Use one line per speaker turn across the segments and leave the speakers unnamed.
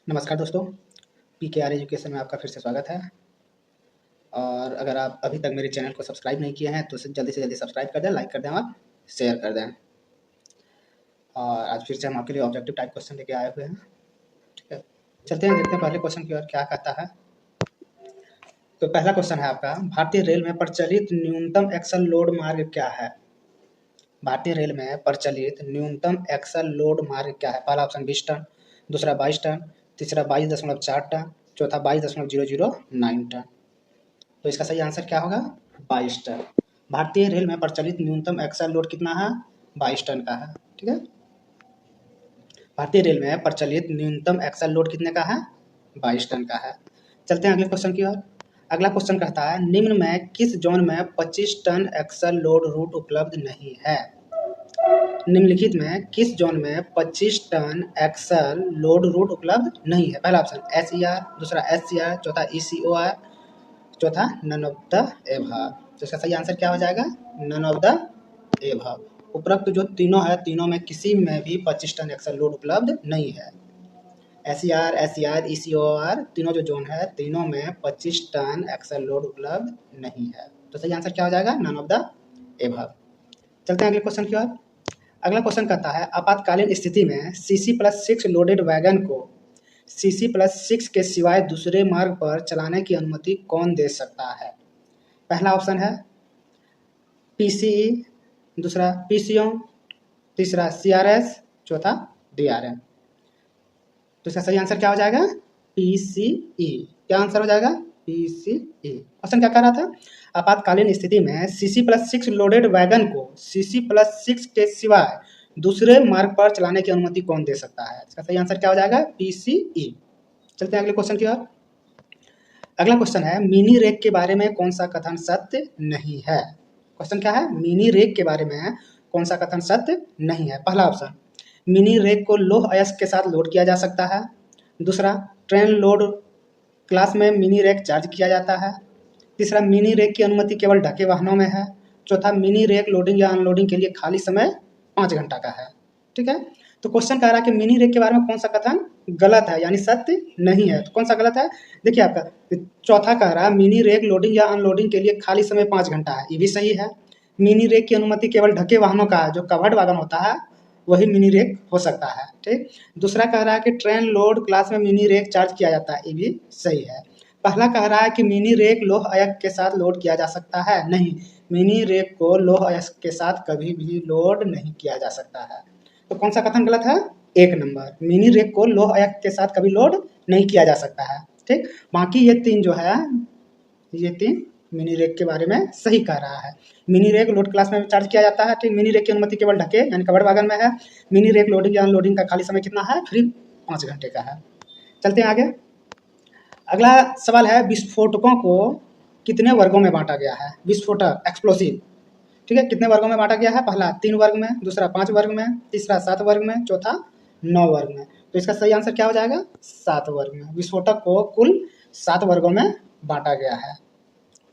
नमस्कार दोस्तों, PKR education में आपका फिर से स्वागत है। और अगर आप अभी तक मेरे चैनल को सब्सक्राइब नहीं किए हैं तो जल्दी से जल्दी सब्सक्राइब कर दें, लाइक कर दें और शेयर कर दें। और आज फिर से हम आपके लिए ऑब्जेक्टिव टाइप क्वेश्चन लेके आए हुए हैं। ठीक है, चलते हैं, देखते हैं पहले क्वेश्चन की ओर क्या कहता है। तो पहला क्वेश्चन है आपका, भारतीय रेल में प्रचलित न्यूनतम एक्सल लोड मार्ग क्या है? भारतीय रेल में प्रचलित न्यूनतम एक्सल लोड मार्ग क्या है? पहला ऑप्शन 20 टन, दूसरा 22 टन, तीसरा 22.4 टन, चौथा 22.009 टन। तो इसका सही आंसर क्या होगा? 22 टन। भारतीय रेल में प्रचलित न्यूनतम एक्सल लोड कितना है? 22 टन का है। ठीक है, भारतीय रेल में प्रचलित न्यूनतम एक्सल लोड कितने का है? 22 टन का है। चलते हैं अगले क्वेश्चन की ओर। अगला क्वेश्चन कहता है, निम्न में किस जोन में 25 टन एक्सल लोड रूट उपलब्ध नहीं है? निम्नलिखित में किस जोन में 25 टन एक्सल लोड रूट उपलब्ध नहीं है? पहला ऑप्शन SER, दूसरा SCR, चौथा ECOR, चौथा नन ऑफ द एबव। तो इसका सही आंसर क्या हो जाएगा? None of the above. उपरोक्त जो तीनों है, तीनों में किसी में भी 25 टन एक्सल लोड उपलब्ध नहीं है। SER, SCR, ECOR तीनों जो जोन है, तीनों में 25 टन एक्सल लोड उपलब्ध नहीं है। तो सही आंसर क्या हो जाएगा? None of the above. चलते हैं अगले क्वेश्चन की ओर। अगला क्वेश्चन कहता है, आपातकालीन स्थिति में CC+6 लोडेड वैगन को CC+6 के सिवाय दूसरे मार्ग पर चलाने की अनुमति कौन दे सकता है? पहला ऑप्शन है PCE, दूसरा PCO, तीसरा CRS, चौथा DRM। तो इसका सही आंसर क्या हो जाएगा? PCE। क्या आंसर हो जाएगा? PCE। क्वेश्चन क्या कह रहा था? आपातकालीन स्थिति में CC+6 लोडेड वैगन को CC+6 के सिवाय दूसरे मार्ग पर चलाने की अनुमति कौन दे सकता है? इसका सही आंसर क्या हो जाएगा? PCE। चलते हैं अगले क्वेश्चन की ओर। अगला क्वेश्चन है, मिनी रेक के बारे में कौन सा कथन सत्य नहीं है? क्वेश्चन क्या है? मिनी रेक के बारे में कौन सा कथन सत्य नहीं है? पहला ऑप्शन, मिनी रेक को लौह अयस्क के साथ लोड किया जा सकता है। दूसरा, ट्रेन लोड क्लास में मिनी रेक चार्ज किया जाता है। तीसरा, मिनी रेक की अनुमति केवल ढके वाहनों में है। चौथा, मिनी रेक लोडिंग या अनलोडिंग के लिए खाली समय 5 घंटा का है। ठीक है, तो क्वेश्चन कह रहा है कि मिनी रेक के बारे में कौन सा कथन गलत है, यानी सत्य नहीं है। तो कौन सा गलत है? देखिए आपका चौथा कह रहा है मिनी रेक लोडिंग या अनलोडिंग के लिए खाली समय 5 घंटा है, ये भी सही है। मिनी रेक की अनुमति केवल ढके वाहनों का है, जो कवर्ड वाहन होता है वही मिनी रेक हो सकता है। ठीक, दूसरा कह रहा है कि ट्रेन लोड क्लास में मिनी रेक चार्ज किया जाता है, ये भी सही है। पहला कह रहा है कि मिनी रेक लौह अयस्क के साथ लोड किया जा सकता है, नहीं, मिनी रेक को लौह अयस्क के साथ कभी भी लोड नहीं किया जा सकता है। तो कौन सा कथन गलत है? 1 नंबर, मिनी रेक को लौह अयस्क के साथ कभी लोड नहीं किया जा सकता है। ठीक, बाकी ये 3 जो है, ये 3 मिनी रेक के बारे में सही कह रहा है। मिनी रेक लोड क्लास में चार्ज किया जाता है। ठीक, मिनी रेक की अनुमति केवल ढके यानी कवर्ड वागन में है। मिनी रेक लोडिंग या अनलोडिंग का खाली समय कितना है? करीब 5 घंटे का है। चलते हैं आगे। अगला सवाल है, विस्फोटकों को कितने वर्गों में बांटा गया है? विस्फोटक, एक्सप्लोसिव, ठीक है, कितने वर्गों में बांटा गया है? पहला 3 वर्ग में, दूसरा 5 वर्ग में, तीसरा 7 वर्ग में, चौथा 9 वर्ग में। तो इसका सही आंसर क्या हो जाएगा? 7 वर्ग में। विस्फोटक को कुल 7 वर्गों में बांटा गया है।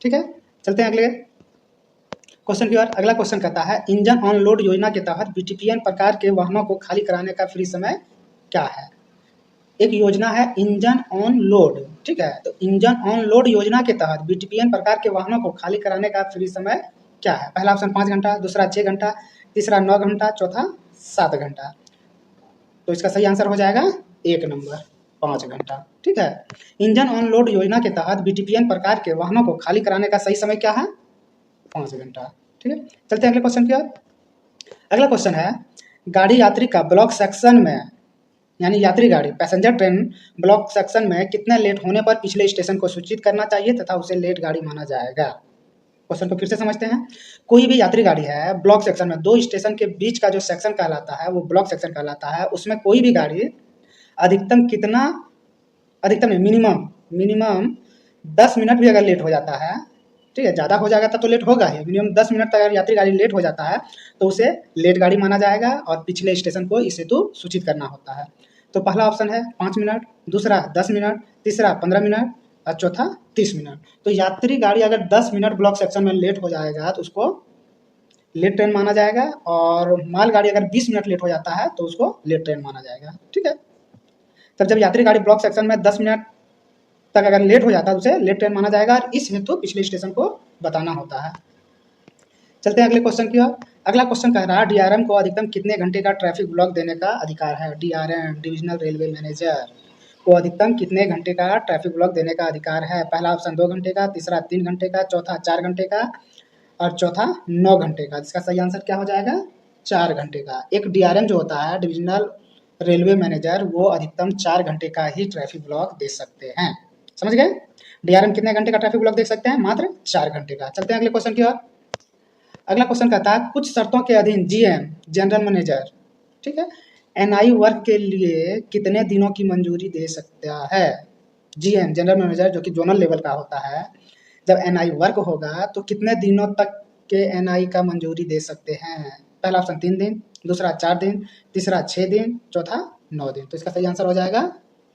ठीक है, चलते हैं अगले क्वेश्चन की ओर। अगला क्वेश्चन कहता है, इंजन ऑन लोड योजना के तहत BTPN प्रकार के वाहनों को खाली कराने का फ्री समय क्या है? एक योजना है इंजन ऑन लोड, ठीक है, तो इंजन ऑन लोड योजना के तहत BTPN प्रकार के वाहनों को खाली कराने का फ्री समय क्या है? पहला ऑप्शन 5 घंटा, दूसरा 6 घंटा, तीसरा 9 घंटा, चौथा 7 घंटा। तो इसका सही आंसर हो जाएगा 1 नंबर, 5 घंटा। ठीक है, इंजन ऑन लोड योजना के तहत BTPN प्रकार के वाहनों को खाली कराने का सही समय क्या है? 5 घंटा। ठीक है, चलते हैं अगले क्वेश्चन की ओर। अगला क्वेश्चन है, गाड़ी यात्री का ब्लॉक सेक्शन में, यानी यात्री गाड़ी पैसेंजर ट्रेन ब्लॉक सेक्शन में कितने लेट होने पर पिछले स्टेशन को सूचित करना चाहिए तथा उसे लेट गाड़ी माना जाएगा? क्वेश्चन को फिर से समझते हैं। कोई भी यात्री गाड़ी है, ब्लॉक सेक्शन में 2 स्टेशन के बीच का जो सेक्शन कहलाता है वो ब्लॉक सेक्शन कहलाता है। उसमें कोई भी गाड़ी अधिकतम कितना, अधिकतम मिनिमम मिनिमम 10 मिनट भी अगर लेट हो जाता है, ठीक है, ज़्यादा हो जाएगा तब तो लेट होगा ही, मिनिमम 10 मिनट तक अगर यात्री गाड़ी लेट हो जाता है तो उसे लेट गाड़ी माना जाएगा और पिछले स्टेशन को इस हेतु सूचित करना होता है। तो पहला ऑप्शन है 5 मिनट, दूसरा 10 मिनट, तीसरा 15 मिनट और चौथा 30 मिनट। तो यात्री गाड़ी अगर 10 मिनट ब्लॉक सेक्शन में लेट हो जाएगा तो उसको लेट ट्रेन माना जाएगा, और मालगाड़ी अगर 20 मिनट लेट हो जाता है तो उसको लेट ट्रेन माना जाएगा। ठीक है, तब जब यात्री गाड़ी ब्लॉक सेक्शन में 10 मिनट तक अगर लेट हो जाता है तो उसे लेट ट्रेन माना जाएगा और इस हेतु पिछले स्टेशन को बताना होता है। चलते हैं अगले क्वेश्चन की ओर। अगला क्वेश्चन कह रहा है डीआरएम को अधिकतम कितने घंटे का ट्रैफिक ब्लॉक देने का अधिकार है। डीआरएम डिविजनल रेलवे मैनेजर को अधिकतम कितने घंटे का ट्रैफिक ब्लॉक देने का अधिकार है। पहला ऑप्शन 2 घंटे का, तीसरा 3 घंटे का, चौथा 4 घंटे का और चौथा 9 घंटे का। इसका सही आंसर क्या हो जाएगा? 4 घंटे का। एक डीआरएम जो होता है डिविजनल रेलवे मैनेजर, वो अधिकतम 4 घंटे का ही ट्रैफिक ब्लॉक दे सकते हैं। समझ गए? डीआरएम कितने घंटे का ट्रैफिक ब्लॉक दे सकते हैं? मात्र 4 घंटे का। चलते हैं अगले क्वेश्चन की ओर। अगला क्वेश्चन कहता है कुछ शर्तों के अधीन जीएम जनरल मैनेजर, ठीक है, एनआई वर्क के लिए कितने दिनों की मंजूरी दे सकता है। जीएम जनरल मैनेजर जो कि जोनल लेवल का होता है, जब एनआई वर्क होगा तो कितने दिनों तक के एनआई का मंजूरी दे सकते हैं। पहला ऑप्शन 3 दिन, दूसरा 4 दिन, तीसरा 6 दिन, चौथा 9 दिन। तो इसका सही आंसर हो जाएगा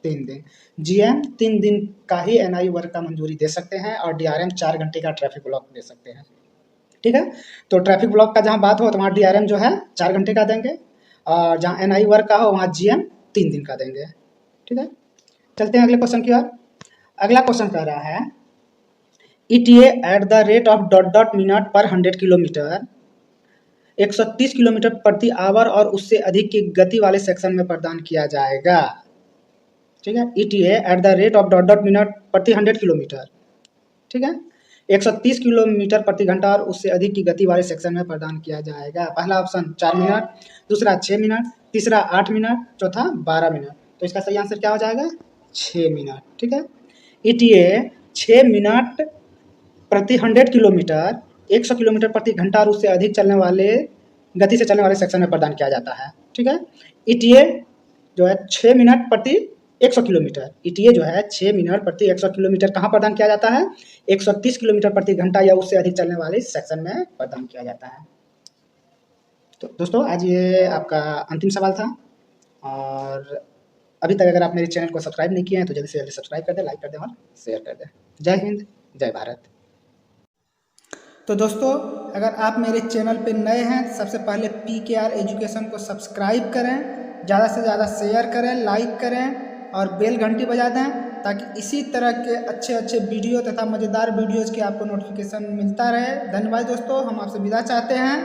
3 दिन। जीएम 3 दिन का ही एनआई वर्क का मंजूरी दे सकते हैं और डीआरएम 4 घंटे का ट्रैफिक ब्लॉक दे सकते हैं। ठीक है, तो ट्रैफिक ब्लॉक का जहाँ बात हो तो वहाँ डीआरएम जो है 4 घंटे का देंगे और जहाँ एनआई वर्क का हो वहाँ जीएम 3 दिन का देंगे। ठीक है, चलते हैं अगले क्वेश्चन की ओर। अगला क्वेश्चन कह रहा है ETA at the rate of dot dot minute पर 100 किलोमीटर 130 किलोमीटर प्रति आवर और उससे अधिक की गति वाले सेक्शन में प्रदान किया जाएगा। ठीक है, ETA at the rate of dot dot minute प्रति 100 किलोमीटर, ठीक है, 130 किलोमीटर प्रति घंटा और उससे अधिक की गति वाले सेक्शन में प्रदान किया जाएगा। पहला ऑप्शन 4 मिनट, दूसरा 6 मिनट, तीसरा 8 मिनट, चौथा 12 मिनट। तो इसका सही आंसर क्या हो जाएगा? 6 मिनट। ठीक है, ईटीए 6 मिनट प्रति 100 किलोमीटर 100 किलोमीटर प्रति घंटा और उससे अधिक चलने वाले गति से चलने वाले सेक्शन में प्रदान किया जाता है। ठीक है, ईटीए जो है 6 मिनट प्रति 100 किलोमीटर, ईटीए जो है 6 मिनट प्रति 100 किलोमीटर कहाँ प्रदान किया जाता है? 130 किलोमीटर प्रति घंटा या उससे अधिक चलने वाले सेक्शन में प्रदान किया जाता है। तो दोस्तों आज ये आपका अंतिम सवाल था और अभी तक अगर आप मेरे चैनल को सब्सक्राइब नहीं किए हैं तो जल्दी से जल्दी सब्सक्राइब कर दें, लाइक कर दें और शेयर कर दें। जय हिंद, जय भारत। तो दोस्तों अगर आप मेरे चैनल पे नए हैं तो सबसे पहले PKR एजुकेशन को सब्सक्राइब करें, ज़्यादा से ज़्यादा शेयर करें, लाइक करें और बेल घंटी बजा दें ताकि इसी तरह के अच्छे अच्छे वीडियो तथा मज़ेदार वीडियोज़ के आपको नोटिफिकेशन मिलता रहे। धन्यवाद दोस्तों, हम आपसे विदा चाहते हैं।